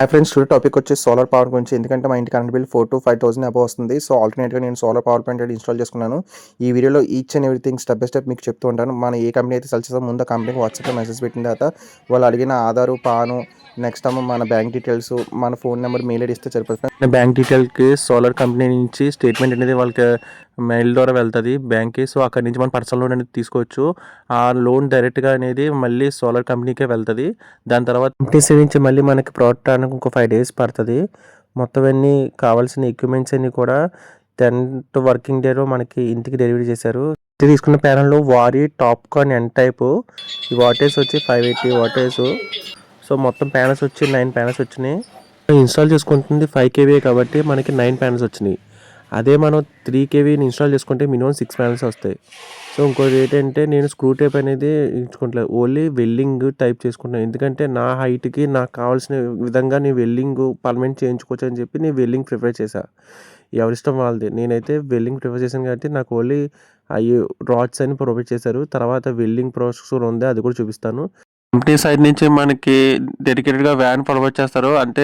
Hi friends, today topic వచ్చేసి solar power గురించి. ఎందుకంటే మా ఇంటి కరెంట్ బిల్ 4,000 to 5,000 అబోవ్ వస్తుంది. సో ఆల్టర్నేట్గా నేను సోలార్ పవర్ పాయింట్ అయితే ఇన్స్టాల్ చేసుకున్నాను. ఈ వీడియోలో each and everything step by step మీకు చెప్తూ ఉంటాను. మనం ఏ కంపెనీ అయితే సెలెక్ట్ చేస్తామో ముందు ఆ కంపెనీకి వాట్సాప్లో మెసేజ్ పెట్టిన తర్వాత వాళ్ళు అడిగిన ఆధారు, పాను, నెక్స్ట్ ఏమో మన బ్యాంక్ డీటెయిల్స్, మన ఫోన్ నెంబర్, మెయిల్ ఐడి ఇస్తే సరిపోతుంది. బ్యాంక్ డీటెయిల్కి సోలార్ కంపెనీ నుంచి స్టేట్మెంట్ అనేది వాళ్ళకి మెయిల్ ద్వారా వెళ్తుంది బ్యాంక్కి. సో అక్కడి నుంచి మనం పర్సనల్ లోన్ అనేది తీసుకోవచ్చు. ఆ లోన్ డైరెక్ట్గా అనేది మళ్ళీ సోలార్ కంపెనీకే వెళ్తుంది. దాని తర్వాత కంపెనీ సైడ్ నుంచి మళ్ళీ మనకి ప్రోడక్ట్ అనేది ఇంకో 5 days పడుతుంది. మొత్తం అన్నీ కావాల్సిన ఎక్విప్మెంట్స్ అన్నీ కూడా 10th వర్కింగ్ డేలో మనకి ఇంటికి డెలివరీ చేశారు. తీసుకున్న ప్యానల్లో వారి టాప్కాన్ ఎన్ టైపు. ఈ వాటేజ్ వచ్చి 580 వాటేజ్. సో మొత్తం ప్యానల్స్ వచ్చి 9 ప్యానల్స్ వచ్చినాయి. ఇన్స్టాల్ చేసుకుంటుంది 5 kVA కాబట్టి మనకి 9 ప్యానల్స్ వచ్చినాయి. అదే మనం 3 kVని ఇన్స్టాల్ చేసుకుంటే మినిమం 6 ప్యానల్స్ వస్తాయి. సో ఇంకోటి ఏంటంటే నేను స్క్రూ టైప్ అనేది ఎంచుకోవట్లేదు, ఓన్లీ వెల్డింగ్ టైప్ చేసుకుంటాను. ఎందుకంటే నా హైట్కి నాకు కావాల్సిన విధంగా నేను వెల్డింగ్ పర్మనెంట్ చేయించుకోవచ్చు అని చెప్పి నేను వెల్డింగ్ ప్రిఫర్ చేశాను. ఎవరిష్టం వాళ్ళది. నేనైతే వెల్డింగ్ ప్రిఫర్ చేశాను కాబట్టి నాకు ఓన్లీ అవి రాడ్స్ అని ప్రొవైడ్ చేశారు. తర్వాత వెల్డింగ్ ప్రాసెస్ ఉంది, అది కూడా చూపిస్తాను. కంపెనీ సైడ్ నుంచి మనకి డెడికేటెడ్గా వ్యాన్ ప్రొవైడ్ చేస్తారు. అంటే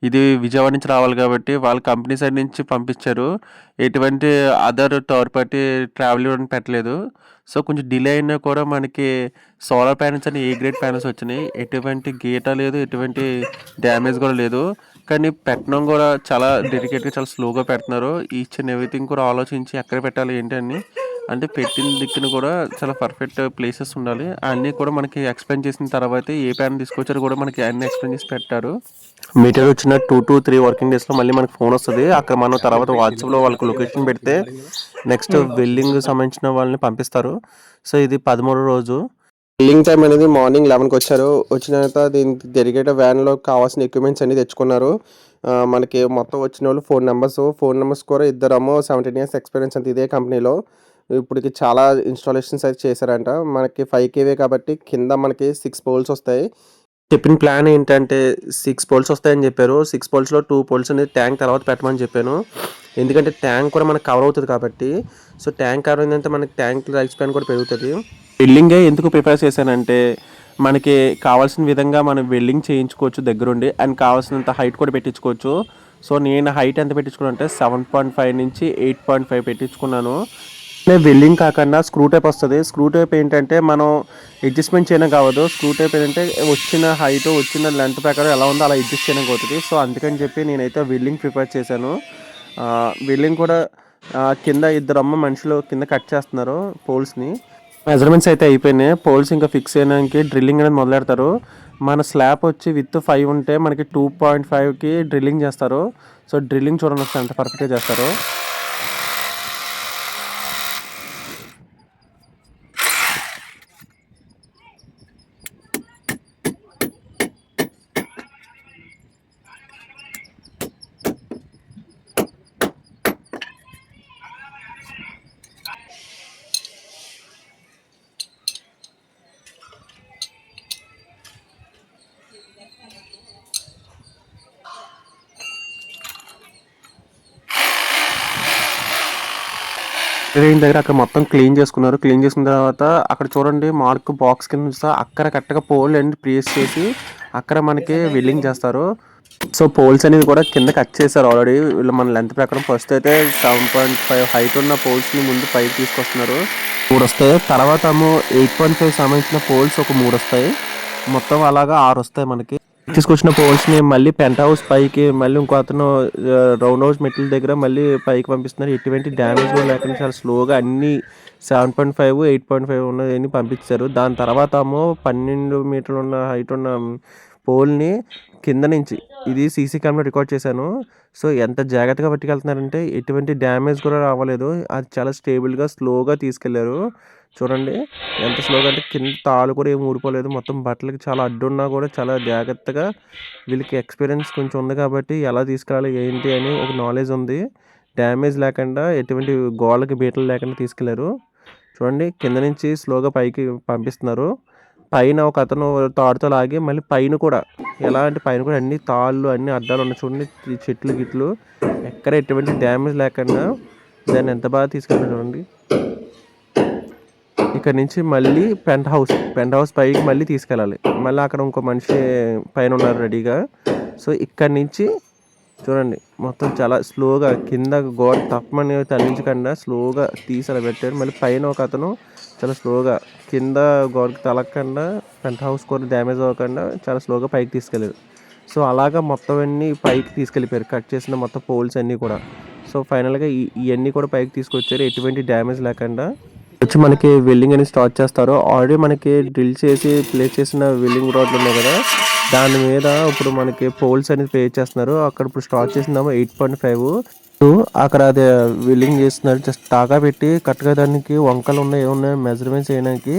ఇది విజయవాడ నుంచి రావాలి కాబట్టి వాళ్ళు కంపెనీ సైడ్ నుంచి పంపించారు. ఎటువంటి అదర్ థర్డ్ పార్టీ ట్రావెల్ పెట్టలేదు. సో కొంచెం డిలే అయినా కూడా మనకి సోలార్ ప్యానల్స్ అని ఏ గ్రేడ్ ప్యానల్స్ వచ్చినాయి. ఎటువంటి గీట లేదు, ఎటువంటి డ్యామేజ్ కూడా లేదు. కానీ పెట్టడం కూడా చాలా డెడికేట్గా చాలా స్లోగా పెడుతున్నారు. ఈచ్ అండ్ ఎవ్రీథింగ్ కూడా ఆలోచించి ఎక్కడ పెట్టాలి ఏంటి అని. అంటే పెట్టిన దిక్కున కూడా చాలా పర్ఫెక్ట్ ప్లేసెస్ ఉండాలి. అన్నీ కూడా మనకి ఎక్స్ప్లెయిన్ చేసిన తర్వాత ఏ ప్యాన్ తీసుకొచ్చారో కూడా మనకి అన్ని ఎక్స్ప్లెయిన్ చేసి పెట్టారు. మీటర్ వచ్చిన 2 to 3 వర్కింగ్ డేస్లో మళ్ళీ మనకి ఫోన్ వస్తుంది. అక్కడ మనం తర్వాత వాట్సాప్లో వాళ్ళకి లొకేషన్ పెడితే నెక్స్ట్ వెల్డింగ్ సంబంధించిన వాళ్ళని పంపిస్తారు. సో ఇది 13వ రోజు. వెల్డింగ్ టైం అనేది మార్నింగ్ 11కి వచ్చారు. వచ్చిన తర్వాత దీనికి డెడికేటెడ్ వ్యాన్లో కావాల్సిన ఎక్విప్మెంట్స్ అన్ని తెచ్చుకున్నారు. మనకి మొత్తం వచ్చిన వాళ్ళు 4 నెంబర్స్ కూడా ఇద్దరేమో 17 years ఎక్స్పీరియన్స్ అంత ఇదే కంపెనీలో. ఇప్పటికి చాలా ఇన్స్టాలేషన్స్ అయితే చేశారంట. మనకి 5 kVA కాబట్టి కింద మనకి 6 పోల్స్ వస్తాయి. చెప్పిన ప్లాన్ ఏంటంటే 6 పోల్స్ వస్తాయని చెప్పారు. 6 పోల్స్లో 2 పోల్స్ అనేది ట్యాంక్ తర్వాత పెట్టమని చెప్పాను. ఎందుకంటే ట్యాంక్ కూడా మనకు కవర్ అవుతుంది కాబట్టి. సో ట్యాంక్ కవర్ అయిందంటే మనకి ట్యాంక్ లైఫ్ స్పాన్ కూడా పెరుగుతుంది. వెల్డింగే ఎందుకు ప్రిఫర్ చేశానంటే మనకి కావాల్సిన విధంగా మనం వెల్డింగ్ చేయించుకోవచ్చు దగ్గరుండి, అండ్ కావాల్సినంత హైట్ కూడా పెట్టించుకోవచ్చు. సో నేను హైట్ ఎంత పెట్టించుకున్నాను అంటే 7.5 నుంచి 8.5 పెట్టించుకున్నాను. వెల్డింగ్ కాకుండా స్క్రూ టైప్ వస్తుంది. స్క్రూ టైప్ ఏంటంటే మనం అడ్జస్ట్మెంట్ చేయడం కావదు. స్క్రూ టైప్ ఏంటంటే వచ్చిన హైట్ వచ్చిన లెంత్ ప్రకారం ఎలా ఉందో అలా అడ్జస్ట్ చేయడం అవుతుంది. సో అందుకని చెప్పి నేనైతే వెల్డింగ్ ప్రిఫర్ చేశాను. వెల్డింగ్ కూడా కింద మనుషులు కింద కట్ చేస్తున్నారు పోల్స్ని. మెజర్మెంట్స్ అయితే అయిపోయినాయి. పోల్స్ ఇంకా ఫిక్స్ చేయడానికి డ్రిల్లింగ్ అనేది మొదలెడతారు. మన స్లాబ్ వచ్చి విత్ 5 ఉంటే మనకి 2.5కి డ్రిల్లింగ్ చేస్తారు. సో డ్రిల్లింగ్ చూడండి ఒకసారి ఎంత పర్ఫెక్ట్గా చేస్తారు. ట్రైన్ దగ్గర అక్కడ మొత్తం క్లీన్ చేసుకున్నారు. క్లీన్ చేసుకున్న తర్వాత అక్కడ చూడండి మార్క్ బాక్స్ కింద చూస్తా అక్కడ కరెక్ట్గా పోల్ అండ్ ప్లేస్ చేసి అక్కడ మనకి వెల్డింగ్ చేస్తారు. సో పోల్స్ అనేది కూడా కింద కట్ చేశారు ఆల్రెడీ. వీళ్ళు మన లెంత్ ప్రకారం ఫస్ట్ అయితే 7.5 హైట్ ఉన్న పోల్స్ని ముందు పైకి తీసుకొస్తున్నారు. 3 వస్తాయి. తర్వాత 8.5 సంబంధించిన పోల్స్ ఒక 3 వస్తాయి. మొత్తం అలాగా 6 వస్తాయి మనకి. తీసుకొచ్చిన పోల్స్ని మళ్ళీ పెంట్ హౌస్ పైకి మళ్ళీ ఇంకో అతను రౌండ్ హౌస్ మెట్ల దగ్గర మళ్ళీ పైకి పంపిస్తున్నారు. ఎటువంటి డ్యామేజ్ కూడా లేకుండా చాలా స్లోగా అన్ని 7.5 8.5 ఉన్నదని పంపించారు. దాని తర్వాత 12 మీటర్లు ఉన్న హైట్ ఉన్న పోల్ని కింద నుంచి ఇది సీసీ కెమెరా రికార్డ్ చేశాను. సో ఎంత జాగ్రత్తగా పట్టుకెళ్తున్నారంటే ఎటువంటి డ్యామేజ్ కూడా రావలేదు. అది చాలా స్టేబుల్గా స్లోగా తీసుకెళ్లారు. చూడండి ఎంత స్లోగా అంటే కింద తాళ్ళు కూడా ఏమి ఊడిపోలేదు. మొత్తం బట్టలకి చాలా అడ్డున్నా కూడా చాలా జాగ్రత్తగా, వీళ్ళకి ఎక్స్పీరియన్స్ కొంచెం ఉంది కాబట్టి ఎలా తీసుకెళ్ళాలి ఏంటి అని ఒక నాలెడ్జ్ ఉంది. డ్యామేజ్ లేకుండా ఎటువంటి గోళ్ళకి బీటలు లేకుండా తీసుకెళ్లారు. చూడండి కింద నుంచి స్లోగా పైకి పంపిస్తున్నారు. పైన ఒక అతను తాడుతో లాగి మళ్ళీ పైన కూడా ఎలా అంటే పైన కూడా అన్ని తాళ్ళు అన్ని అడ్డాలు ఉన్నాయి. చూడండి చెట్లు గిట్లు ఎక్కడ ఎటువంటి డ్యామేజ్ లేకుండా దాన్ని ఎంత బాగా తీసుకెళ్ళారు చూడండి. ఇక్కడ నుంచి మళ్ళీ పెంట్ హౌస్ పైకి మళ్ళీ తీసుకెళ్ళాలి. మళ్ళీ అక్కడ ఇంకో మనిషి పైన ఉన్నారు రెడీగా. సో ఇక్కడ నుంచి చూడండి మొత్తం చాలా స్లోగా కింద గోడ తప్పమని తరలించకుండా స్లోగా తీసి అలా పెట్టారు. మళ్ళీ పైన ఒక అతను చాలా స్లోగా కింద గోడకి తలగకుండా పెంట్ హౌస్ కూడా డ్యామేజ్ అవ్వకుండా చాలా స్లోగా పైకి తీసుకెళ్ళారు. సో అలాగా మొత్తం అన్నీ పైకి తీసుకెళ్ళిపోయారు, కట్ చేసిన మొత్తం పోల్స్ అన్నీ కూడా. సో ఫైనల్గా ఇవన్నీ కూడా పైకి తీసుకొచ్చారు ఎటువంటి డ్యామేజ్ లేకుండా. వచ్చి మనకి వెల్డింగ్ అనేది స్టార్ట్ చేస్తారు. ఆల్రెడీ మనకి డ్రిల్ చేసి ప్లేస్ చేసిన వెల్డింగ్ రాడ్లు ఉన్నాయి కదా, దాని మీద ఇప్పుడు మనకి పోల్స్ అనేది ప్లేస్ చేస్తున్నారు. అక్కడ ఇప్పుడు స్టార్ట్ చేసిందేమో 8.5. అక్కడ అది వెల్డింగ్ చేస్తున్నారు. జస్ట్ టాకా పెట్టి కరెక్ట్గా దానికి వంకలు ఉన్నాయి ఏమున్నాయి మెజర్మెంట్స్ చేయడానికి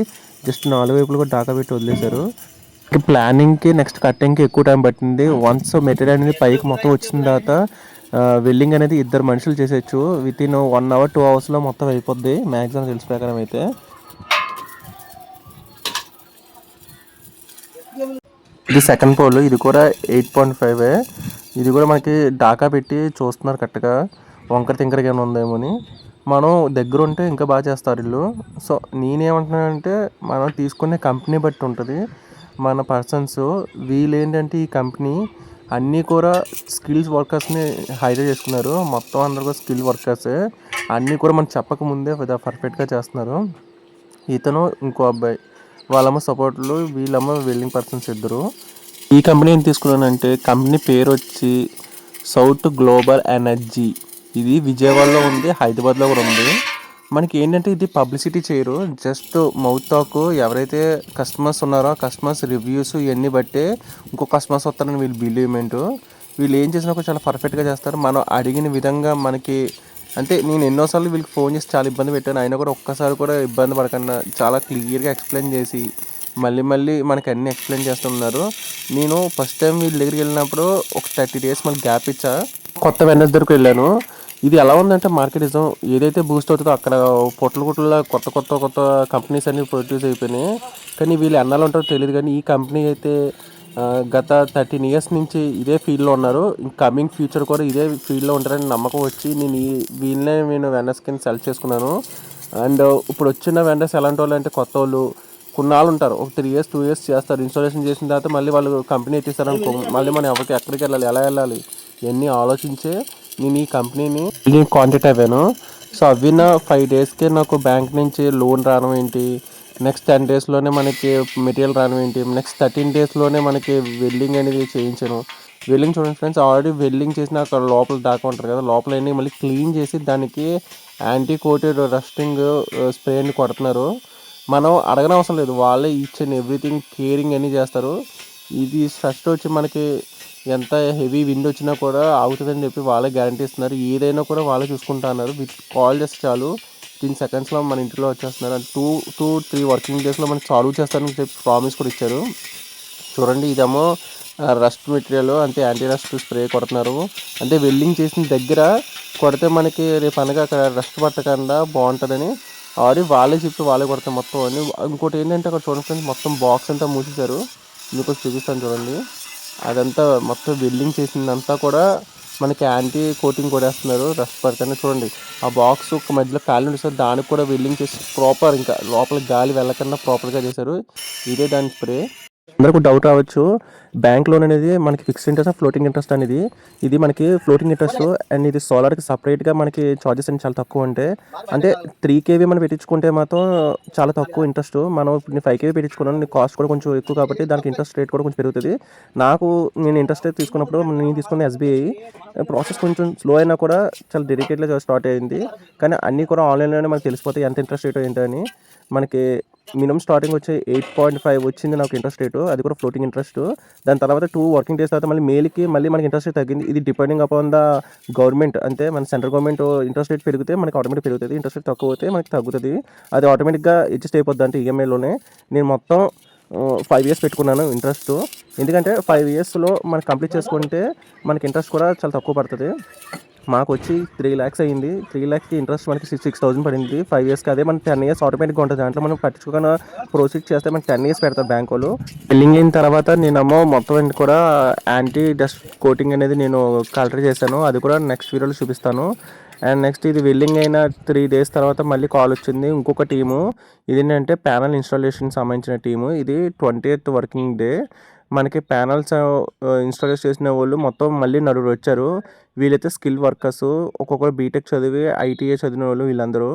జస్ట్ 4 వైపులు కూడా టాకా పెట్టి వదిలేశారు. ప్లానింగ్కి నెక్స్ట్ కట్టింగ్కి ఎక్కువ టైం పట్టింది. వన్స్ మెటీరియల్ అనేది పైకి మొత్తం వచ్చిన తర్వాత వెల్డింగ్ అనేది 2 మనుషులు చేసేయచ్చు. విత్ ఇన్ 1 hour 2 hours మొత్తం అయిపోద్ది మ్యాక్సిమం తెలిసి ప్రకారం అయితే. ఇది సెకండ్ పోల్, ఇది కూడా 8.5. ఇది కూడా మనకి డాకా పెట్టి చూస్తున్నారు కరెక్ట్గా వంకర తింకరగా ఏమైనా ఉందేమో అని. మనం దగ్గర ఉంటే ఇంకా బాగా చేస్తారు వీళ్ళు. సో నేనేమంటున్నానంటే మనం తీసుకునే కంపెనీ బట్టి ఉంటుంది మన పర్సన్స్. వీళ్ళు ఏంటంటే ఈ కంపెనీ అన్నీ కూడా స్కిల్స్ వర్కర్స్ని హైర్ చేసుకున్నారు. మొత్తం అందరు కూడా స్కిల్ వర్కర్సే. అన్నీ కూడా మనం చెప్పకముందే పర్ఫెక్ట్గా చేస్తున్నారు. ఇతను ఇంకో అబ్బాయి, వాళ్ళమ్మ సపోర్ట్లు, వీళ్ళమ్మ వెల్డింగ్ పర్సన్స్ ఇద్దరు. ఈ కంపెనీ ఏం తీసుకున్నానంటే కంపెనీ పేరు వచ్చి సౌత్ గ్లోబల్ ఎనర్జీ. ఇది విజయవాడలో ఉంది, హైదరాబాద్లో కూడా ఉంది. మనకి ఏంటంటే ఇది పబ్లిసిటీ చేయరు, జస్ట్ మౌత్ టాక్. ఎవరైతే కస్టమర్స్ ఉన్నారో ఆ కస్టమర్స్ రివ్యూస్ ఇవన్నీ బట్టే ఇంకో కస్టమర్స్ వస్తారని వీళ్ళు బిలీవ్మెంట్. వీళ్ళు ఏం చేసినా కూడా చాలా పర్ఫెక్ట్గా చేస్తారు. మనం అడిగిన విధంగా మనకి అంటే నేను ఎన్నోసార్లు వీళ్ళకి ఫోన్ చేసి చాలా ఇబ్బంది పెట్టాను, అయినా కూడా ఒక్కసారి కూడా ఇబ్బంది పడకుండా చాలా క్లియర్గా ఎక్స్ప్లెయిన్ చేసి మళ్ళీ మళ్ళీ మనకి అన్నీ ఎక్స్ప్లెయిన్ చేస్తున్నారు. నేను ఫస్ట్ టైం వీళ్ళ దగ్గరికి వెళ్ళినప్పుడు ఒక 30 days మనకి గ్యాప్ ఇచ్చా. కొత్త వెండర్స్ దగ్గరికి వెళ్ళాను. ఇది ఎలా ఉందంటే మార్కెటిజం ఏదైతే బూస్ట్ అవుతుందో అక్కడ పొట్ల కొత్త కొత్త కొత్త కంపెనీస్ అన్ని ప్రొడ్యూస్ అయిపోయినాయి. కానీ వీళ్ళు ఎన్నాళ్ళు ఉంటారో తెలియదు. కానీ ఈ కంపెనీ అయితే గత 13 years నుంచి ఇదే ఫీల్డ్లో ఉన్నారు. కమింగ్ ఫ్యూచర్ కూడా ఇదే ఫీల్డ్లో ఉంటారని నమ్మకం వచ్చి నేను వెండర్స్ కింద సెలెక్ట్ చేసుకున్నాను. అండ్ ఇప్పుడు వచ్చిన వెండర్స్ ఎలాంటి వాళ్ళు అంటే కొత్త వాళ్ళు కొన్నాళ్ళు ఉంటారు, ఒక 3 years 2 years చేస్తారు. ఇన్స్టాలేషన్ చేసిన తర్వాత మళ్ళీ వాళ్ళు కంపెనీ ఎత్తిస్తారు అనుకో, మళ్ళీ మనం ఎవరికి ఎక్కడికి వెళ్ళాలి, ఎలా వెళ్ళాలి ఇవన్నీ ఆలోచించే నేను ఈ కంపెనీని కాంటాక్ట్ అయ్యాను. సో అవిన 5 daysకే నాకు బ్యాంక్ నుంచి లోన్ రావడం ఏంటి, నెక్స్ట్ 10 daysలోనే మనకి మెటీరియల్ రావడం ఏంటి, నెక్స్ట్ 13 daysలోనే మనకి వెల్డింగ్ అనేది చేయించాను. వెల్డింగ్ చూడండి ఫ్రెండ్స్, ఆల్రెడీ వెల్డింగ్ చేసిన అక్కడ లోపల దాకా ఉంటారు కదా, లోపల అన్నీ మళ్ళీ క్లీన్ చేసి దానికి యాంటీ కోటెడ్ రస్టింగ్ స్ప్రేని కొడుతున్నారు. మనం అడగనవసరం లేదు, వాళ్ళే ఈచ్ అండ్ ఎవ్రీథింగ్ కేరింగ్ అన్నీ చేస్తారు. ఇది ఫస్ట్ వచ్చి మనకి ఎంత హెవీ విండ్ వచ్చినా కూడా ఆగుతుందని చెప్పి వాళ్ళే గ్యారంటీ ఇస్తున్నారు. ఏదైనా కూడా వాళ్ళే చూసుకుంటా అన్నారు. విత్ కాల్ చేస్తే చాలు 15 secondsలో మన ఇంటిలో వచ్చేస్తున్నారు. అండ్ 2 to 3 working daysలో మనకి సాల్వ్ చేస్తారని చెప్పి ప్రామిస్ కూడా ఇచ్చారు. చూడండి ఇదేమో రస్ట్ మెటీరియల్, అంటే యాంటీ రస్ట్ స్ప్రే కొడుతున్నారు. అంటే వెల్డింగ్ చేసిన దగ్గర కొడితే మనకి రేపు అనగా అక్కడ రస్ట్ పట్టకుండా బాగుంటుందని ఆల్రెడీ వాళ్ళే చెప్పి వాళ్ళే కొడతారు మొత్తం అని. ఇంకోటి ఏంటంటే అక్కడ చూడండి ఫ్రెండ్స్, మొత్తం బాక్స్ అంతా మూసేశారు. మీకు చూపిస్తాను చూడండి. అదంతా మొత్తం వెల్డింగ్ చేసిందంతా కూడా మనకి యాంటీ కోటింగ్ కొడేస్తున్నారు రస్ట్ పడతానే. చూడండి ఆ బాక్స్ ఒక మధ్యలో ఖాళీ ఉంటుంది, దానికి కూడా వెల్డింగ్ చేసి ప్రాపర్ ఇంకా లోపల గాలి వెళ్ళకుండా ప్రాపర్గా చేశారు. ఇదే దాని స్ప్రే. అందరికీ డౌట్ రావచ్చు, బ్యాంక్ లోన్ అనేది మనకి ఫిక్స్డ్ ఇంట్రెస్ట్ ఫ్లోటింగ్ ఇంట్రెస్ట్ అనేది. ఇది మనకి ఫ్లోటింగ్ ఇంట్రెస్ట్ అండ్ ఇది సోలార్కి సపరేట్గా మనకి చార్జెస్ అనేది చాలా తక్కువ ఉంటాయి. అంటే 3 kV మనం పెట్టించుకుంటే మాత్రం చాలా తక్కువ ఇంట్రెస్ట్. మనం ఇప్పుడు 5 kV పెట్టించుకున్నాను, నీ కాస్ట్ కూడా కొంచెం ఎక్కువ కాబట్టి దానికి ఇంట్రెస్ట్ రేట్ కూడా కొంచెం పెరుగుతుంది. నేను ఇంట్రెస్ట్ రేట్ తీసుకున్నప్పుడు నేను తీసుకున్న SBI ప్రాసెస్ కొంచెం స్లో అయినా కూడా చాలా డెడికేట్గా స్టార్ట్ అయింది. కానీ అన్నీ కూడా ఆన్లైన్లోనే మనకు తెలిసిపోతాయి ఎంత ఇంట్రెస్ట్ రేట్ ఏంటని. మనకి మినిమం స్టార్టింగ్ వచ్చి 8.5 వచ్చింది నాకు ఇంట్రెస్ట్ రేటు, అది కూడా ఫ్లోటింగ్ ఇంట్రెస్ట్. దాని తర్వాత 2 working days తర్వాత మళ్ళీ మేల్కి మళ్ళీ మనకి ఇంట్రెస్ట్ రేట్ తగ్గింది. ఇది డిపెండింగ్ అపాన్ ద గవర్నమెంట్, అంటే మన సెంట్రల్ గవర్నమెంట్ ఇంట్రెస్ట్ రేట్ పెరిగితే మనకి ఆటోమేటిక్ పెరుగుతుంది, ఇంట్రెస్ట్ రేట్ తక్కువ అయితే మనకి తగ్గుతుంది. అది ఆటోమేటిక్గా అడ్జస్ట్ అయిపోద్ది అంటే ఈఎంఐలోనే. నేను మొత్తం 5 years పెట్టుకున్నాను ఇంట్రెస్ట్. ఎందుకంటే 5 yearsలో మనకి కంప్లీట్ చేసుకుంటే మనకి ఇంట్రెస్ట్ కూడా చాలా తక్కువ పడుతుంది. మాకు వచ్చి 3 lakhs అయ్యింది. 3 lakhsకి ఇంట్రెస్ట్ మనకి 6,000 పడింది 5 yearsకి. అదే మనకి 10 years ఆటోమేటిక్గా ఉంటుంది. దాంట్లో మనం పట్టించుకోకుండా ప్రొసీడ్ చేస్తే మనకి 10 years పెడతారు బ్యాంక్ వాళ్ళు. బిల్లింగ్ అయిన తర్వాత నేనేమో మొత్తం కూడా యాంటీ డస్ట్ కోటింగ్ అనేది నేను కలర్ చేశాను, అది కూడా నెక్స్ట్ వీడియోలో చూపిస్తాను. అండ్ నెక్స్ట్ ఇది వెల్డింగ్ అయిన 3 days తర్వాత మళ్ళీ కాల్ వచ్చింది ఇంకొక టీము. ఇది ఏంటంటే ప్యానల్ ఇన్స్టాలేషన్ సంబంధించిన టీము. ఇది 20th working day. మనకి ప్యానల్స్ ఇన్స్టాల్ చేసిన వాళ్ళు మొత్తం మళ్ళీ నలుగురు వచ్చారు. వీళ్ళైతే స్కిల్ వర్కర్స్, ఒక్కొక్కరు బీటెక్ చదివి ఐటీఐ చదివిన వాళ్ళు వీళ్ళందరూ.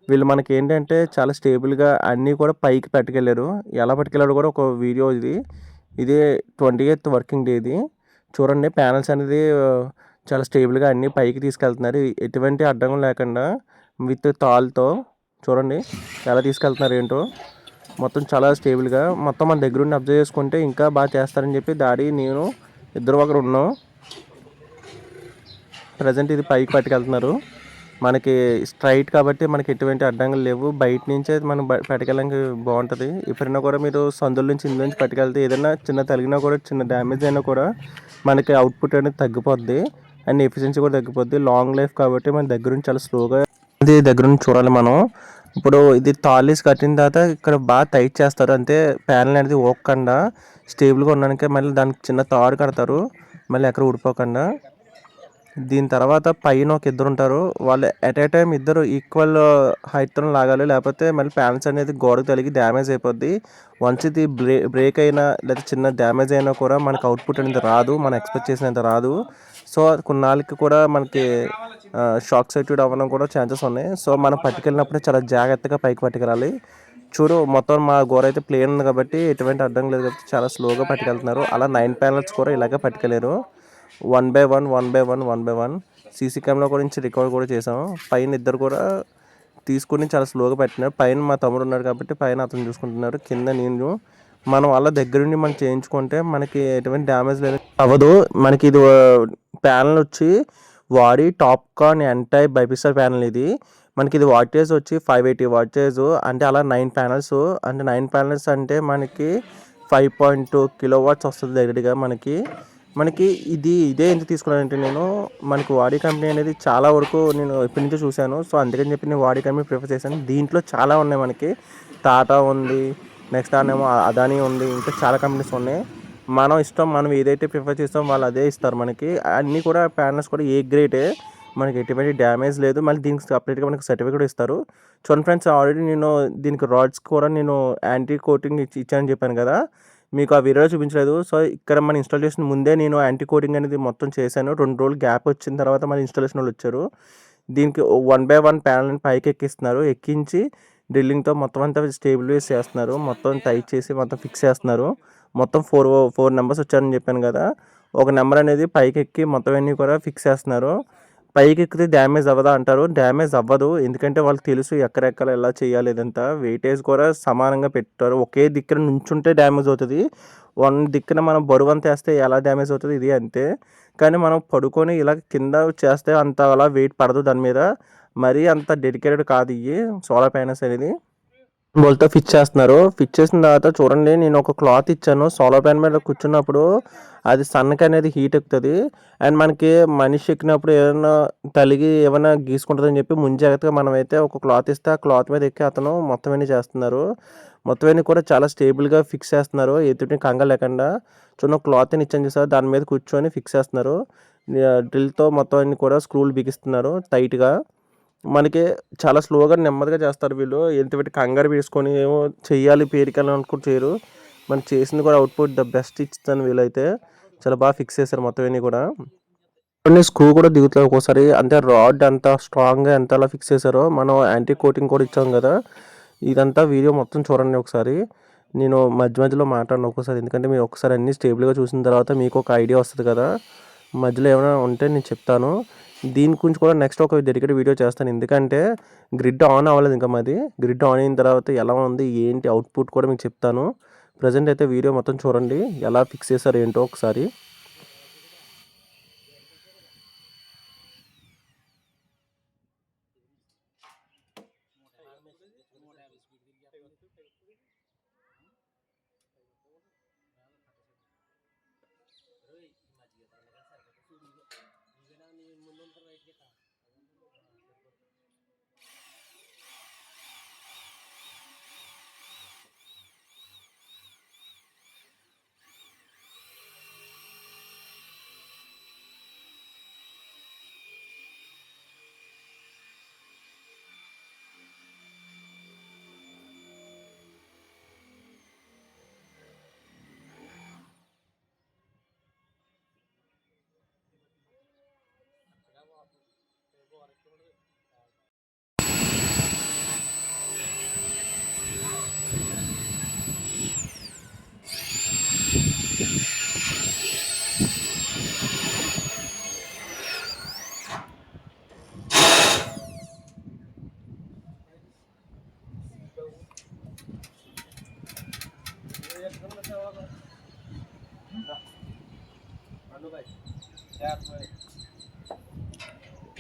వీళ్ళు మనకి ఏంటంటే చాలా స్టేబుల్గా అన్నీ కూడా పైకి పట్టుకెళ్ళారు. ఎలా పట్టుకెళ్ళారు కూడా ఒక వీడియో ఇది. ఇదే 28th వర్కింగ్ డే ఇది. చూడండి ప్యానల్స్ అనేది చాలా స్టేబుల్గా అన్నీ పైకి తీసుకెళ్తున్నారు. ఎటువంటి అడ్డం లేకుండా విత్ తాళ్ళతో చూడండి ఎలా తీసుకెళ్తున్నారు ఏంటో. మొత్తం చాలా స్టేబుల్గా మొత్తం మన దగ్గర ఉండి అబ్జర్వ్ చేసుకుంటే ఇంకా బాగా చేస్తారని చెప్పి డాడీ నేను ఇద్దరు ఒకరు ఉన్నాం. ప్రజెంట్ ఇది పైకి పట్టుకెళ్తున్నారు. మనకి స్ట్రైట్ కాబట్టి మనకి ఎటువంటి అడ్డంకులు లేవు. బయట నుంచే మనం పట్టుకెళ్ళడానికి బాగుంటుంది. ఎప్పుడైనా కూడా మీరు సందుల నుంచి ఇందు నుంచి పట్టుకెళ్తే ఏదైనా చిన్న తగిలినా కూడా చిన్న డ్యామేజ్ అయినా కూడా మనకి అవుట్పుట్ అనేది తగ్గిపోద్ది అండ్ ఎఫిషియన్సీ కూడా తగ్గిపోద్ది. లాంగ్ లైఫ్ కాబట్టి మన దగ్గర నుంచి చాలా స్లోగా ఇది దగ్గర నుంచి చూడాలి మనం. ఇప్పుడు ఇది తాళీస్ కట్టిన తర్వాత ఇక్కడ బాగా టైట్ చేస్తారు. అంటే ప్యానల్ అనేది ఊగకుండా స్టేబుల్గా ఉండడానికి మళ్ళీ దానికి చిన్న తాడు కడతారు మళ్ళీ ఎక్కడ ఊడిపోకుండా. దీని తర్వాత పైన ఒక ఇద్దరు ఉంటారు. వాళ్ళు ఎట్ ఏ టైం ఇద్దరు ఈక్వల్ హైట్తో లాగాలి. లేకపోతే మళ్ళీ ప్యానల్స్ అనేది గోడకు తగిలి డ్యామేజ్ అయిపోద్ది. వన్స్ ఇది బ్రేక్ అయినా లేదా చిన్న డ్యామేజ్ అయినా కూడా మనకు అవుట్పుట్ అనేది రాదు. మనం ఎక్స్పెక్ట్ చేసినంత రాదు. సో కొన్నాళ్ళకి కూడా మనకి షాక్ సర్క్యూట్ అవ్వడం కూడా ఛాన్సెస్ ఉన్నాయి. సో మనం పట్టుకెళ్ళినప్పుడు చాలా జాగ్రత్తగా పైకి పట్టుకెళ్ళాలి. చూడు మొత్తం మా గోడ అయితే ప్లేన్ ఉంది కాబట్టి ఎటువంటి అడ్డం లేదు కాబట్టి చాలా స్లోగా పట్టుకెళ్తున్నారు. అలా 9 ప్యానల్స్ కూడా ఇలాగే పట్టుకెళ్ళారు. 1 బై 1 సీసీ కెమెరా గురించి రికార్డ్ కూడా చేసాం. పైన ఇద్దరు కూడా తీసుకుని చాలా స్లోగా పెట్టినారు. పైన మా తమ్ముడు ఉన్నాడు కాబట్టి పైన అతను చూసుకుంటున్నారు. కింద నేను మనం అలా దగ్గరుండి మనం చేయించుకుంటే మనకి ఎటువంటి డ్యామేజ్ లేదు అవ్వదు. మనకి ఇది ప్యానల్ వచ్చి వాడి టాప్కాన్ యాంటీ బైపిసర్ ప్యానల్ ఇది. మనకి ఇది వాటేజ్ వచ్చి 580 వాటేజ్. అంటే అలా 9 ప్యానల్స్ అంటే 9 ప్యానల్స్ అంటే మనకి 5.2 కిలోవాట్స్ వస్తుంది దగ్గరగా మనకి ఇదే ఎందుకు తీసుకున్నానంటే నేను మనకి వాడి కంపెనీ అనేది చాలా వరకు నేను ఎప్పటి నుంచో చూశాను. సో అందుకని చెప్పి నేను వాడి కంపెనీ ప్రిఫర్ చేశాను. దీంట్లో చాలా ఉన్నాయి. మనకి టాటా ఉంది, నెక్స్ట్ దానేమో అదానీ ఉంది, ఇంకా చాలా కంపెనీస్ ఉన్నాయి. మనం ఇష్టం మనం ఏదైతే ప్రిఫర్ చేస్తాం వాళ్ళు అదే ఇస్తారు మనకి. అన్నీ కూడా ప్యానల్స్ కూడా ఏ గ్రేడే, మనకి ఎటువంటి డ్యామేజ్ లేదు. మళ్ళీ దీనికి సపరేట్గా మనకి సర్టిఫికేట్ ఇస్తారు. చూడండి ఫ్రెండ్స్, ఆల్రెడీ నేను దీనికి రాడ్స్ కూడా నేను యాంటీ కోటింగ్ ఇచ్చానని చెప్పాను కదా, మీకు ఆ వీడియో చూపించలేదు. సో ఇక్కడ మన ఇన్స్టాలేషన్ ముందే నేను యాంటీ కోటింగ్ అనేది మొత్తం చేశాను. 2 రోజులు గ్యాప్ వచ్చిన తర్వాత మన ఇన్స్టాలేషన్ వాళ్ళు వచ్చారు. దీనికి 1 బై 1 ప్యానల్ పైకి ఎక్కిస్తున్నారు. ఎక్కించి డ్రిల్లింగ్తో మొత్తం అంతా స్టేబుల్ చేస్తున్నారు. మొత్తం టైట్ చేసి మొత్తం ఫిక్స్ చేస్తున్నారు. మొత్తం 4 నెంబర్స్ వచ్చారని చెప్పాను కదా, ఒక నెంబర్ అనేది పైకి ఎక్కి మొత్తం అన్నీ కూడా ఫిక్స్ చేస్తున్నారు. పైకి ఎక్కితే డ్యామేజ్ అవ్వదా అంటారు. డ్యామేజ్ అవ్వదు. ఎందుకంటే వాళ్ళకి తెలుసు ఎక్కడెక్కడ ఎలా చేయాలి. ఇదంతా వెయిటేజ్ కూడా సమానంగా పెట్టారు. ఒకే దిక్కున నుంచుంటే డ్యామేజ్ అవుతుంది. వన్ దిక్కున మనం బరువు అంతా వేస్తే ఎలా డ్యామేజ్ అవుతుంది ఇది అంతే. కానీ మనం పడుకొని ఇలా కింద చేస్తే అంత అలా వెయిట్ పడదు దాని మీద. మరీ అంత డెడికేటెడ్ కాదు ఇవి సోలార్ ప్యానల్స్ అనేది. బోల్తో ఫిక్స్ చేస్తున్నారు. ఫిక్స్ చేసిన తర్వాత చూడండి, నేను ఒక క్లాత్ ఇచ్చాను. సోలార్ ప్యానల్ మీద కూర్చున్నప్పుడు అది సన్నకి అనేది హీట్ ఎక్కుతుంది. అండ్ మనకి మనిషి ఎక్కినప్పుడు ఏమైనా తలిగి ఏమైనా గీసుకుంటుందని చెప్పి ముందు జాగ్రత్తగా మనమైతే ఒక క్లాత్ ఇస్తే ఆ క్లాత్ మీద ఎక్కి అతను మొత్తం అన్నీ చేస్తున్నారు. మొత్తం అన్నీ కూడా చాలా స్టేబుల్గా ఫిక్స్ చేస్తున్నారు. ఎటువంటి కంగారు లేకుండా. చిన్న క్లాత్ని ఇచ్చాను చూసారు, దాని మీద కూర్చొని ఫిక్స్ చేస్తున్నారు. డ్రిల్తో మొత్తం అన్ని కూడా స్క్రూలు బిగిస్తున్నారు టైట్గా. మనకి చాలా స్లోగా నెమ్మదిగా చేస్తారు వీళ్ళు. ఎటువంటి కంగారు వేసుకొని ఏమో చెయ్యాలి పేరుకెళ్ళి అనుకుంటూ చేయరు. మనం చేసింది కూడా అవుట్పుట్ ద బెస్ట్ ఇస్తాను. వీళ్ళైతే చాలా బాగా ఫిక్స్ చేశారు మొత్తం అన్నీ కూడా. కొన్ని స్క్రూ కూడా దిగుతాయి ఒక్కోసారి. అంటే రాడ్ అంత స్ట్రాంగ్గా ఎంత అలా ఫిక్స్ చేశారో. మనం యాంటీ కోటింగ్ కూడా ఇచ్చాం కదా. ఇదంతా వీడియో మొత్తం చూడండి ఒకసారి. నేను మధ్యలో మాట్లాడను ఒక్కోసారి, ఎందుకంటే మీరు ఒకసారి అన్నీ స్టేబుల్గా చూసిన తర్వాత మీకు ఒక ఐడియా వస్తుంది కదా. మధ్యలో ఏమైనా ఉంటే నేను చెప్తాను. దీని గురించి కూడా నెక్స్ట్ ఒక డెడికేటెడ్ వీడియో చేస్తాను. ఎందుకంటే గ్రిడ్ ఆన్ అవ్వలేదు ఇంకా మాది. గ్రిడ్ ఆన్ అయిన తర్వాత ఎలా ఉంది ఏంటి అవుట్పుట్ కూడా మీకు చెప్తాను. ప్రజెంట్ అయితే వీడియో మొత్తం చూడండి ఎలా ఫిక్స్ చేశారు ఏంటో ఒకసారి.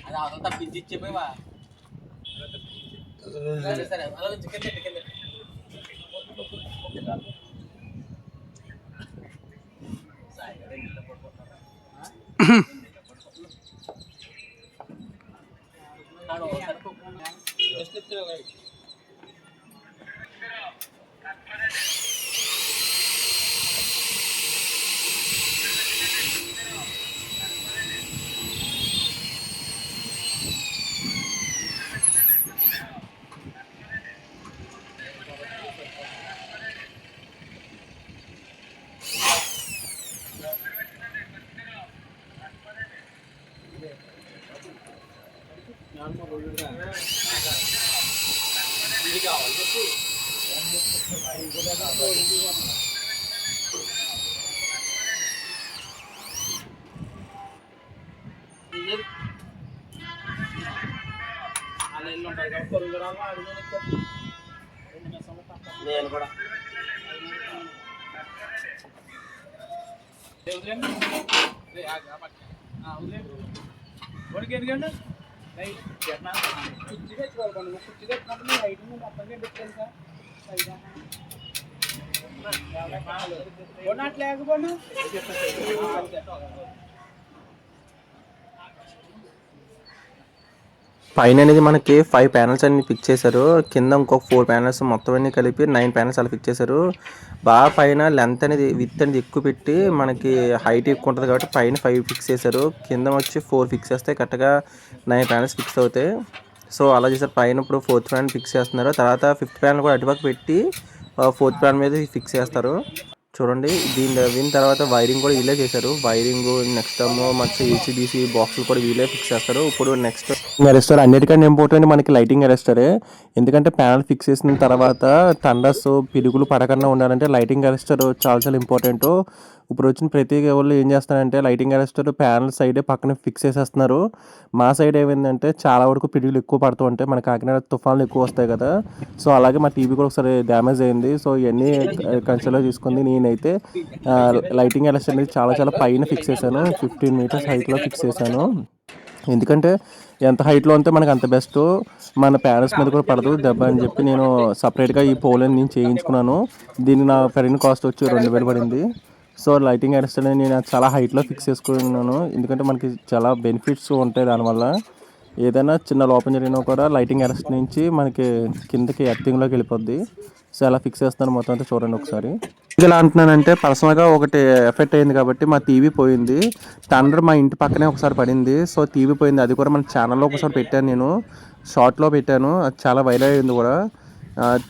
అది అవతల తప్పించి ఇచ్చేపోయావా సరే సరే అలా చికెన్ చికెన్ ఇది కావాలి చెప్పు అలా ఇల్లు ఉంటాయి కాబట్టి కొరుకురాలు నేను కూడా వరకు ఎందుకండి కుర్చీ తెచ్చుకోవాలి కుర్చీ తెచ్చుకుంటే హైట్ మొత్తం పెట్టాను సార్ అట్లా లేకపోయినా పైన అనేది మనకి 5 ప్యానల్స్ అన్ని ఫిక్స్ చేశారు. కింద ఇంకొక 4 ప్యానల్స్ మొత్తం అన్ని కలిపి 9 ప్యానల్స్ అలా ఫిక్స్ చేశారు. బాగా పైన లెంత్ అనేది విత్ అనేది ఎక్కువ పెట్టి మనకి హైట్ ఎక్కువ ఉంటుంది కాబట్టి పైన 5 ఫిక్స్ చేశారు. కింద వచ్చి 4 ఫిక్స్ చేస్తే కరెక్ట్గా 9 ప్యానల్స్ ఫిక్స్ అవుతాయి. సో అలా చేశారు. పైన ఇప్పుడు 4th ప్యానల్ ఫిక్స్ చేస్తున్నారు. తర్వాత 5th ప్యానల్ కూడా అటుపక్క పెట్టి 4th ప్యానల్ మీద ఫిక్స్ చేస్తారు. చూడండి దీని తర్వాత వైరింగ్ కూడా వీళ్ళే చేశారు. వైరింగ్ నెక్స్ట్ ఏమో మంచి ఏసీడీసీ బాక్సులు కూడా వీళ్ళే ఫిక్స్ చేస్తారు. ఇప్పుడు నెక్స్ట్ అరెస్టర్ అన్నిటికంటే ఇంపార్టెంట్ మనకి లైటింగ్ అరెస్టరే. ఎందుకంటే ప్యానల్ ఫిక్స్ చేసిన తర్వాత థండర్స్ పిడుగులు పడకుండా ఉండాలంటే లైటింగ్ అరెస్టర్ చాలా చాలా ఇంపార్టెంట్. ఇప్పుడు వచ్చిన ప్రతి వాళ్ళు ఏం చేస్తారంటే లైటింగ్ అరెస్టర్ ప్యానల్ సైడే పక్కన ఫిక్స్ చేసేస్తున్నారు. మా సైడ్ ఏమైందంటే చాలా వరకు పిడుగులు ఎక్కువ పడుతూ ఉంటాయి. మన కాకినాడ తుఫాన్లు ఎక్కువ వస్తాయి కదా. సో అలాగే మా టీవీ కూడా ఒకసారి డ్యామేజ్ అయింది. సో ఇవన్నీ కన్సిడర్ తీసుకుంది. నేనైతే లైటింగ్ అరెస్టర్ అనేది చాలా చాలా పైన ఫిక్స్ చేశాను. 15 మీటర్స్ హైట్లో ఫిక్స్ చేశాను. ఎందుకంటే ఎంత హైట్లో ఉంటే మనకు అంత బెస్ట్. మన ప్యానల్స్ మీద కూడా పడదు దెబ్బ అని చెప్పి నేను సపరేట్గా ఈ పోలని నేను చేయించుకున్నాను. దీన్ని నా పడిన కాస్ట్ వచ్చి 2000 పడింది. సో లైటింగ్ అరెస్టర్ అనేది నేను చాలా హైట్లో ఫిక్స్ చేసుకున్నాను. ఎందుకంటే మనకి చాలా బెనిఫిట్స్ ఉంటాయి దానివల్ల. ఏదైనా చిన్న లోపం జరిగినా కూడా లైటింగ్ అరెస్ట్ నుంచి మనకి కిందకి ఎర్తింగ్లోకి వెళ్ళిపోద్ది. సో అలా ఫిక్స్ చేస్తాను మొత్తం అంతా చూడండి ఒకసారి. ఇలా అంటున్నానంటే పర్సనల్గా ఒకటి ఎఫెక్ట్ అయింది కాబట్టి మా టీవీ పోయింది. థండర్ మా ఇంటి పక్కనే ఒకసారి పడింది. సో టీవీ పోయింది. అది కూడా మన ఛానల్లో ఒకసారి పెట్టాను, నేను షార్ట్లో పెట్టాను. అది చాలా వైరల్ అయింది కూడా.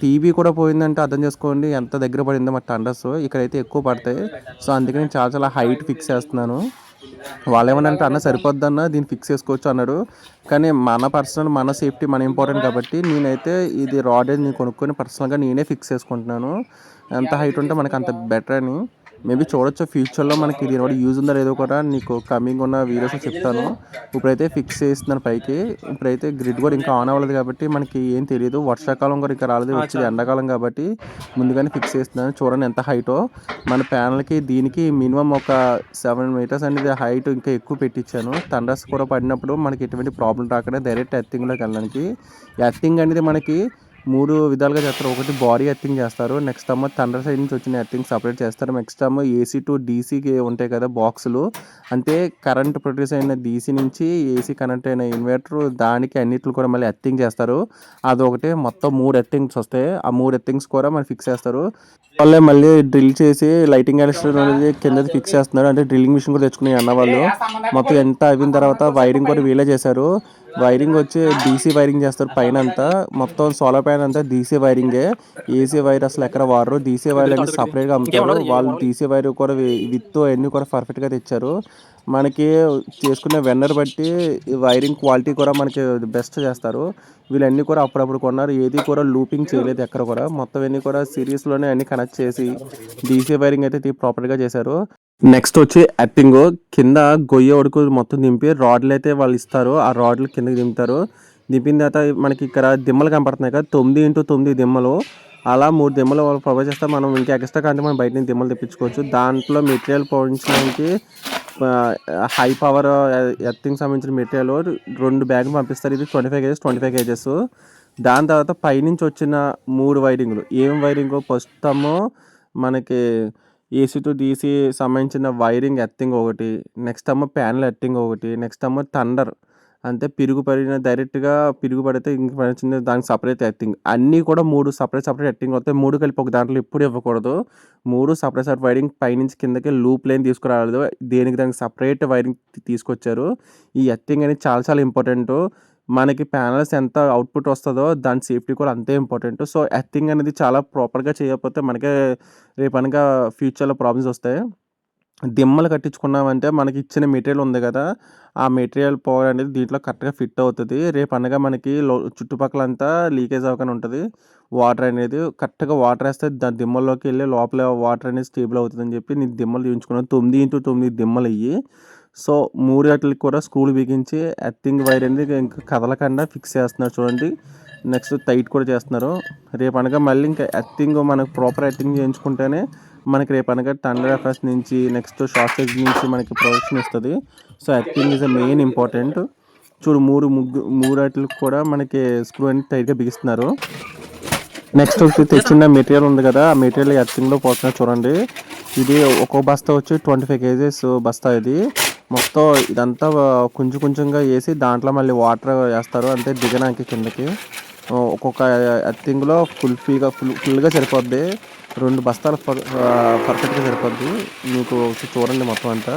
టీవీ కూడా పోయిందంటే అర్థం చేసుకోండి ఎంత దగ్గర పడిందో మా థండర్స్. ఇక్కడైతే ఎక్కువ పడతాయి. సో అందుకని నేను చాలా చాలా హైట్ ఫిక్స్ చేస్తున్నాను. వాళ్ళు ఏమన్నా అన్న సరిపోద్దన్న దీన్ని ఫిక్స్ చేసుకోవచ్చు అన్నాడు. కానీ మన పర్సనల్ మన సేఫ్టీ మన ఇంపార్టెంట్ కాబట్టి నేనైతే ఇది రాడ్ నేను కొనుక్కొని పర్సనల్గా నేనే ఫిక్స్ చేసుకుంటున్నాను. ఎంత హైట్ ఉంటే మనకు అంత బెటర్ అని. మేబీ చూడొచ్చు ఫ్యూచర్లో మనకి దీనివల్ల యూజ్ ఉందో లేదో కూడా నీకు కమింగ్ ఉన్న వీడియోస్లో చెప్తాను. ఇప్పుడైతే ఫిక్స్ చేస్తున్నాను పైకి. ఇప్పుడైతే గ్రిడ్ కూడా ఇంకా ఆన్ అవ్వలేదు కాబట్టి మనకి ఏం తెలియదు. వర్షాకాలం కూడా ఇంకా రాలేదు, వచ్చేది ఎండాకాలం కాబట్టి ముందుగానే ఫిక్స్ చేస్తున్నాను. చూడండి ఎంత హైటో. మన ప్యానల్కి దీనికి మినిమం ఒక 7 మీటర్స్ అనేది హైట్ ఇంకా ఎక్కువ పెట్టించాను. థండర్స్ కూడా పడినప్పుడు మనకి ఎటువంటి ప్రాబ్లం రాకుండా డైరెక్ట్ ఎర్తింగ్లోకి వెళ్ళడానికి. ఎర్తింగ్ అనేది మనకి 3 విధాలుగా చేస్తారు. ఒకటి బాడీ ఎర్తింగ్ చేస్తారు. నెక్స్ట్ ఏమో థండర్ సైడ్ నుంచి వచ్చిన ఎర్తింగ్ సపరేట్ చేస్తారు. నెక్స్ట్ ఏమో ఏసీ టు డీసీకి ఉంటాయి కదా బాక్సులు, అంటే కరెంట్ ప్రొడ్యూస్ అయిన డీసీ నుంచి ఏసీ కనెక్ట్ అయిన ఇన్వర్టర్ దానికి అన్నిట్లు కూడా మళ్ళీ ఎర్తింగ్ చేస్తారు. అదొకటి మొత్తం 3 ఎర్తింగ్స్ వస్తాయి. ఆ 3 ఎర్తింగ్స్ కూడా మనం ఫిక్స్ చేస్తారు. వాళ్ళే మళ్ళీ డ్రిల్ చేసి లైటింగ్ అరెస్టర్ అనేది కింద ఫిక్స్ చేస్తున్నారు. అంటే డ్రిల్లింగ్ మిషన్ కూడా తెచ్చుకుని అన్న వాళ్ళు. మొత్తం ఎంత అయిన తర్వాత వైరింగ్ కూడా వీళ్ళే చేశారు. వైరింగ్ వచ్చి డీసీ వైరింగ్ చేస్తారు. పైన అంతా మొత్తం సోలార్ ప్యాన్ అంతా డీసీ వైరింగే. ఏసీ వైర్ అసలు ఎక్కడ వాడరు. డీసీ వైర్ అనేది సపరేట్గా అమ్ముతారు వాళ్ళు. డీసీ వైర్ కూడా విత్ అన్నీ కూడా పర్ఫెక్ట్గా తెచ్చారు. మనకి చేసుకునే వెన్నర్ బట్టి వైరింగ్ క్వాలిటీ కూడా మనకి బెస్ట్ చేస్తారు. వీళ్ళన్నీ కూడా అప్పుడప్పుడు కొన్నారు. ఏది కూడా లూపింగ్ చేయలేదు ఎక్కడ కూడా. మొత్తం అన్నీ కూడా సిరీస్లోనే అన్ని కనెక్ట్ చేసి డీసీ వైరింగ్ అయితే ప్రాపర్గా చేశారు. నెక్స్ట్ వచ్చి ఎర్తింగ్ కింద గొయ్య వరకు మొత్తం దింపి రాడ్లు అయితే వాళ్ళు ఇస్తారు. ఆ రాడ్లు కిందకి దింపుతారు. దింపిన తర్వాత మనకి ఇక్కడ దిమ్మలు కనపడుతున్నాయి కదా, 9x9 దిమ్మలు. అలా 3 దిమ్మలు వాళ్ళు ప్రొవైడ్ చేస్తారు. మనం ఇంకా ఎక్స్ట్రా కంటే మనం బయట నుంచి దిమ్మలు తెప్పించుకోవచ్చు. దాంట్లో మెటీరియల్ పోయించడానికి హై పవర్ ఎర్తింగ్ సంబంధించిన మెటీరియల్ 2 బ్యాగులు పంపిస్తారు. ఇది 25 kgs. దాని తర్వాత పైనుంచి వచ్చిన 3 వైరింగ్లు. ఏం వైరింగ్? ఫస్ట్ మనకి ఏసీ టు డీసీ సంబంధించిన వైరింగ్ ఎర్తింగ్ ఒకటి, నెక్స్ట్ ప్యానల్ ఎర్తింగ్ ఒకటి, నెక్స్ట్ థండర్ అంటే పిరుగుపడిన డైరెక్ట్గా పిరుగుపడితే ఇంక పడిన దానికి సపరేట్ ఎర్తింగ్. అన్నీ కూడా 3 సపరేట్ ఎర్తింగ్ వస్తాయి. 3 కలిపి ఒక దాంట్లో ఎప్పుడు ఇవ్వకూడదు. 3 సపరేట్ వైరింగ్ పైనుంచి కిందకి లూప్ లైన్ తీసుకురాలేదు. దానికి సపరేట్ వైరింగ్ తీసుకొచ్చారు. ఈ ఎర్తింగ్ అనేది చాలా ఇంపార్టెంట్. మనకి ప్యానల్స్ ఎంత అవుట్పుట్ వస్తుందో దాని సేఫ్టీ కూడా అంతే ఇంపార్టెంట్. సో ఎర్తింగ్ అనేది చాలా ప్రాపర్గా చేయకపోతే మనకే రేపు అనగా ఫ్యూచర్లో ప్రాబ్లమ్స్ వస్తాయి. దిమ్మలు కట్టించుకున్నామంటే మనకి ఇచ్చిన మెటీరియల్ ఉంది కదా, ఆ మెటీరియల్ పవర్ అనేది దీంట్లో కరెక్ట్గా ఫిట్ అవుతుంది. రేపు అనగా మనకి చుట్టుపక్కలంతా లీకేజ్ అవ్వకుండా ఉంటుంది. వాటర్ అనేది కరెక్ట్గా వాటర్ వేస్తే దాని దిమ్మల్లోకి వెళ్ళి లోపల వాటర్ అనేది స్టేబుల్ అవుతుందని చెప్పి నేను దిమ్మలు చూపించుకున్నాను. 9x9 దిమ్మలు అయ్యి. సో 3 వాటికి కూడా స్క్రూలు బిగించి ఎర్తింగ్ వైర్ అనేది ఇంకా కదలకుండా ఫిక్స్ చేస్తున్నారు చూడండి. నెక్స్ట్ టైట్ కూడా చేస్తున్నారు. రేపు అనగా మళ్ళీ ఇంకా ఎర్తింగ్ మనకు ప్రాపర్ ఎర్తింగ్ చేయించుకుంటేనే మనకి రేపు అనగా థండర్ ఎఫెక్ట్స్ నుంచి నెక్స్ట్ షార్ట్ సర్క్యూట్ నుంచి మనకి ప్రొటెక్షన్ ఇస్తుంది. So earthing is main important. చూడు 3 వాటికి కూడా మనకి స్క్రూ అనేది టైట్గా బిగిస్తున్నారు. నెక్స్ట్ వచ్చి తెచ్చిన మెటీరియల్ ఉంది కదా, ఆ మెటీరియల్ ఎర్తింగ్లో పోతున్నారు చూడండి. ఇది ఒక్కో బస్తా వచ్చి 25 kgs బస్తా. ఇది మొత్తం ఇదంతా కొంచెంగా వేసి దాంట్లో మళ్ళీ వాటర్ వేస్తారు. అంటే దిగడానికి కిందకి ఒక్కొక్క ఎర్తింగ్లో ఫుల్గా సరిపోద్ది. 2 బస్తాలు పర్ఫెక్ట్గా సరిపోద్ది. మీకు చూడండి మొత్తం అంతా.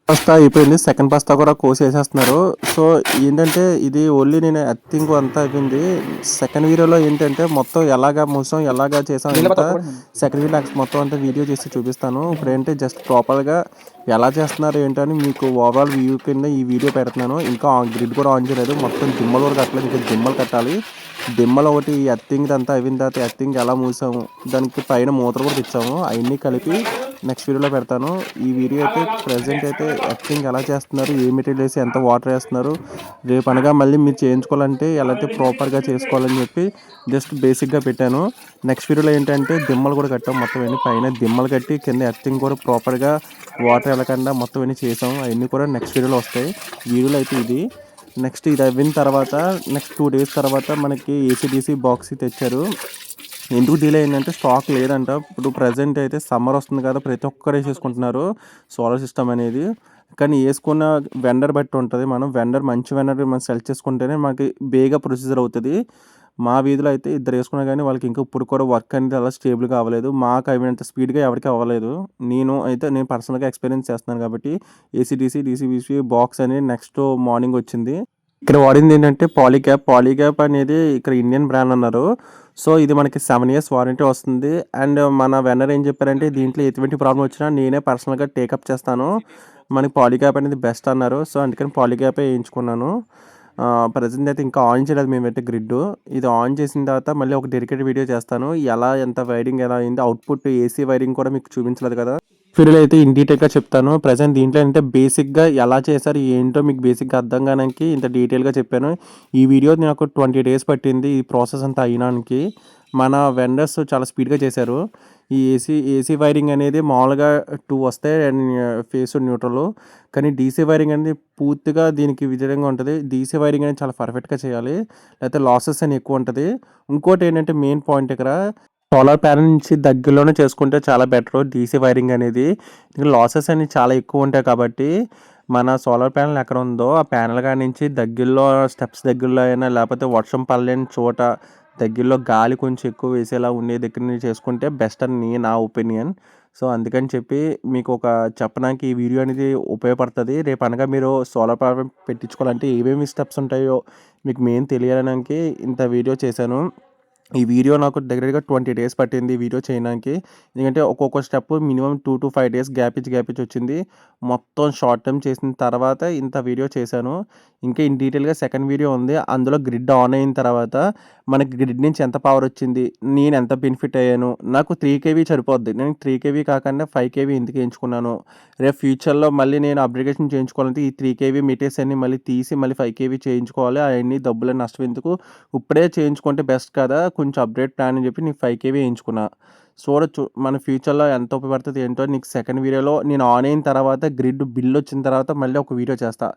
బస్తా అయిపోయింది. సెకండ్ బస్తా కూడా కోసేసేస్తున్నారు. సో ఏంటంటే ఇది ఓన్లీ నేను ఎర్తింగ్ అంతా అయిపోయింది. సెకండ్ వీడియోలో ఏంటంటే మొత్తం ఎలాగా మూసాం ఎలాగా చేసాం అంతా సెకండ్ వీడియో మొత్తం అంతా వీడియో చేసి చూపిస్తాను. ఇప్పుడు ఏంటంటే జస్ట్ ప్రాపర్గా ఎలా చేస్తున్నారు ఏంటని మీకు ఓవరాల్ వ్యూ కింద ఈ వీడియో పెడుతున్నాను. ఇంకా గ్రిడ్ కూడా ఆన్ చేయలేదు. మొత్తం దిమ్మలు కూడా కట్టలేదు. ఇంకా దిమ్మలు కట్టాలి. దిమ్మలు ఒకటి ఎర్తింగ్ అంతా అయిన తర్వాత ఎర్తింగ్ ఎలా మూసాము, దానికి పైన మూతలు కూడా తెచ్చాము. అవన్నీ కలిపి నెక్స్ట్ వీడియోలో పెడతాను. ఈ వీడియో అయితే ప్రజెంట్ అయితే ఎర్తింగ్ ఎలా చేస్తున్నారు, ఏ మెటీరియల్ వేసి ఎంత వాటర్ వేస్తున్నారు, రేపు అనగా మళ్ళీ మీరు చేయించుకోవాలంటే ఎలా అయితే ప్రాపర్గా చేసుకోవాలని చెప్పి జస్ట్ బేసిక్గా పెట్టాను. నెక్స్ట్ వీడియోలో ఏంటంటే దిమ్మలు కూడా కట్టాం. మొత్తం అన్నీ పైన దిమ్మలు కట్టి కింద ఎర్తింగ్ కూడా ప్రాపర్గా వాటర్ వెళ్ళకుండా మొత్తం అన్నీ చేసాము. అవన్నీ కూడా నెక్స్ట్ వీడియోలో వస్తాయి. వీడియోలో అయితే ఇది నెక్స్ట్ ఇది అయిన తర్వాత నెక్స్ట్ 2 days తర్వాత మనకి ఏసీడీసీ బాక్స్ తెచ్చారు. ఎందుకు డిలే అయిందంటే స్టాక్ లేదంట. ఇప్పుడు ప్రజెంట్ అయితే సమ్మర్ వస్తుంది కదా, ప్రతి ఒక్కరు వేసేసుకుంటున్నారు సోలార్ సిస్టమ్ అనేది. కానీ వేసుకున్న వెండర్ బట్టి ఉంటుంది. మనం మంచి వెండర్ మనం సెలెక్ట్ చేసుకుంటేనే మనకి బేగా ప్రొసీజర్ అవుతుంది. మా వీధిలో అయితే 2 వేసుకున్నా కానీ వాళ్ళకి ఇంకా ఇప్పుడు కూడా వర్క్ అనేది అలా స్టేబుల్గా అవ్వలేదు. మాకు అయినంత స్పీడ్గా ఎవరికి అవ్వలేదు. నేను పర్సనల్గా ఎక్స్పీరియన్స్ చేస్తున్నాను కాబట్టి ఏసీడీసీ డీసీబీసీ బాక్స్ అనేది నెక్స్ట్ మార్నింగ్ వచ్చింది. ఇక్కడ వాడింది ఏంటంటే పాలీగ్యాప్ అనేది ఇక్కడ ఇండియన్ బ్రాండ్ అన్నారు. సో ఇది మనకి 7 years వారంటీ వస్తుంది. అండ్ మన వెన్నర్ ఏం చెప్పారంటే దీంట్లో ఎటువంటి ప్రాబ్లం వచ్చినా నేనే పర్సనల్గా టేకప్ చేస్తాను, మనకి పాలీగ్యాప్ అనేది బెస్ట్ అన్నారు. సో అందుకని పాలీగ్యాపే వేయించుకున్నాను. ప్రజెంట్ అయితే ఇంకా ఆన్ చేయలేదు మేమైతే గ్రిడ్. ఇది ఆన్ చేసిన తర్వాత మళ్ళీ ఒక డెడికేటెడ్ వీడియో చేస్తాను. ఎంత వైరింగ్ ఎలా అయింది, అవుట్పుట్ ఏసీ వైరింగ్ కూడా మీకు చూపించలేదు కదా, వీడియోలో అయితే ఇన్ డీటెయిల్గా చెప్తాను. ప్రజెంట్ దీంట్లో అంటే బేసిక్గా ఎలా చేశారు ఏంటో మీకు బేసిక్గా అర్థం కావడానికి ఇంత డీటెయిల్గా చెప్పాను. ఈ వీడియో నాకు 20 days పట్టింది ఈ ప్రాసెస్ అంతా అయినానికి. మన వెండర్స్ చాలా స్పీడ్గా చేశారు. ఈ ఏసీ వైరింగ్ అనేది మామూలుగా 2 వస్తాయి ఫేస్ న్యూట్రల్. కానీ డీసీ వైరింగ్ అనేది పూర్తిగా దీనికి విజయంగా ఉంటుంది. డీసీ వైరింగ్ అనేది చాలా పర్ఫెక్ట్గా చేయాలి, లేకపోతే లాసెస్ అని ఎక్కువ ఉంటుంది. ఇంకోటి ఏంటంటే మెయిన్ పాయింట్ ఇక్కడ సోలార్ ప్యానల్ నుంచి దగ్గరలోనే చేసుకుంటే చాలా బెటర్ డీసీ వైరింగ్ అనేది. లాసెస్ అనేవి చాలా ఎక్కువ ఉంటాయి కాబట్టి మన సోలార్ ప్యానెల్ ఎక్కడ ఉందో ఆ ప్యానెల్ కాడ నుంచి దగ్గరలో స్టెప్స్ దగ్గరలో అయినా లేకపోతే వర్షం పడలేని చోట దగ్గరలో గాలి కొంచెం ఎక్కువ వేసేలా ఉండే దగ్గర నుంచి చేసుకుంటే బెస్ట్ అని నా ఒపీనియన్. సో అందుకని చెప్పి మీకు ఒక చెప్పడానికి ఈ వీడియో అనేది ఉపయోగపడుతుంది. రేపు అనగా మీరు సోలార్ పవర్ పెట్టించుకోవాలంటే ఏమేమి స్టెప్స్ ఉంటాయో మీకు మెయిన్ తెలియడానికి ఇంత వీడియో చేశాను. ఈ వీడియో నాకు దగ్గరగా 20 డేస్ పట్టింది ఈ వీడియో చేయడానికి. ఎందుకంటే ఒక్కొక్క step minimum 2 to 5 days gap ఇచ్చి వచ్చింది. మొత్తం షార్ట్ టర్మ్ చేసిన తర్వాత ఇంత వీడియో చేశాను. ఇంకా ఇన్ డీటెయిల్గా సెకండ్ వీడియో ఉంది. అందులో గ్రిడ్ ఆన్ అయిన తర్వాత మనకి గ్రిడ్ నుంచి ఎంత పవర్ వచ్చింది, నేను ఎంత బెనిఫిట్ అయ్యాను, నాకు 3 kV సరిపోద్ది, నేను 3 kV కాకుండా 5 kV ఎందుకు ఎంచుకున్నాను, రేపు ఫ్యూచర్లో మళ్ళీ నేను అప్గ్రేడేషన్ చేయించుకోవాలంటే ఈ 3 kV మీటర్స్ అన్ని మళ్ళీ తీసి మళ్ళీ 5 kV చేయించుకోవాలి, అవన్నీ డబ్బులు నష్టం ఎందుకు, ఇప్పుడే చేయించుకుంటే బెస్ట్ కదా, కొంచెం అప్డేట్ ప్లాన్ అని చెప్పి నేను 5 kV ఎంచుకున్నా. చూడొచ్చు మన ఫ్యూచర్లో ఎంత ఉపయోగపడుతుంది ఏంటో. నీకు సెకండ్ వీడియోలో నేను ఆన్ అయిన తర్వాత గ్రిడ్ బిల్ వచ్చిన తర్వాత మళ్ళీ ఒక వీడియో చేస్తా.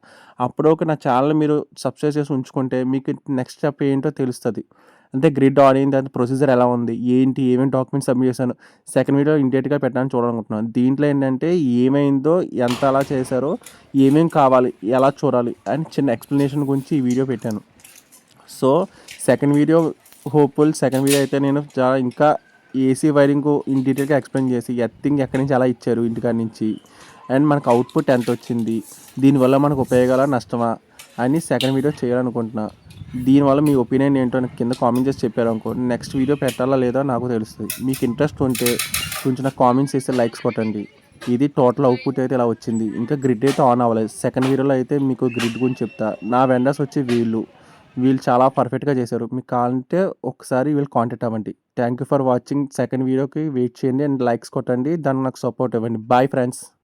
అప్పుడు ఒక నా ఛానల్ మీరు సబ్స్క్రైబ్ చేసి ఉంచుకుంటే మీకు నెక్స్ట్ స్టెప్ ఏంటో తెలుస్తుంది. అంటే గ్రిడ్ ఆన్ అయిన తర్వాత ప్రొసీజర్ ఎలా ఉంది, ఏంటి, ఏమేమి డాక్యుమెంట్స్ సబ్మిట్ చేశాను, సెకండ్ వీడియో ఇమీడియట్గా పెట్టడానికి చూడాలనుకుంటున్నాను. దీంట్లో ఏంటంటే ఏమైందో, ఎంత అలా చేశారో, ఏమేమి కావాలి, ఎలా చూడాలి అని చిన్న ఎక్స్ప్లెనేషన్ గురించి ఈ వీడియో పెట్టాను. So second video hopeful. Second video అయితే నేను చాలా ఇంకా ఏసీ వైరింగ్ ఇన్ డీటెయిల్గా ఎక్స్ప్లెయిన్ చేసి ఎర్తింగ్ ఎక్కడి నుంచి ఎలా ఇచ్చారు ఇంటికాడి నుంచి, అండ్ మనకు అవుట్పుట్ ఎంత వచ్చింది, దీనివల్ల మనకు ఉపయోగాల నష్టమా అని సెకండ్ వీడియో చేయాలనుకుంటున్నా. దీనివల్ల మీ ఒపీనియన్ ఏంటో నాకు కింద కామెంట్ చేసి చెప్పారనుకో నెక్స్ట్ వీడియో పెట్టాలా లేదా నాకు తెలుస్తుంది. మీకు ఇంట్రెస్ట్ ఉంటే కొంచెం నాకు కామెంట్స్ చేస్తే లైక్స్ కొట్టండి. ఇది టోటల్ అవుట్పుట్ అయితే ఇలా వచ్చింది. ఇంకా గ్రిడ్ అయితే ఆన్ అవ్వలేదు. సెకండ్ వీడియోలో అయితే మీకు గ్రిడ్ గురించి చెప్తా. నా వెండర్స్ వచ్చి వీళ్ళు చాలా పర్ఫెక్ట్గా చేశారు. మీకు కావాలంటే ఒకసారి వీళ్ళు కాంటాక్ట్ అవ్వండి. Thank you for watching. Second వీడియోకి వెయిట్ చేయండి అండ్ లైక్స్ కొట్టండి, దానికి నాకు సపోర్ట్ ఇవ్వండి. Bye friends.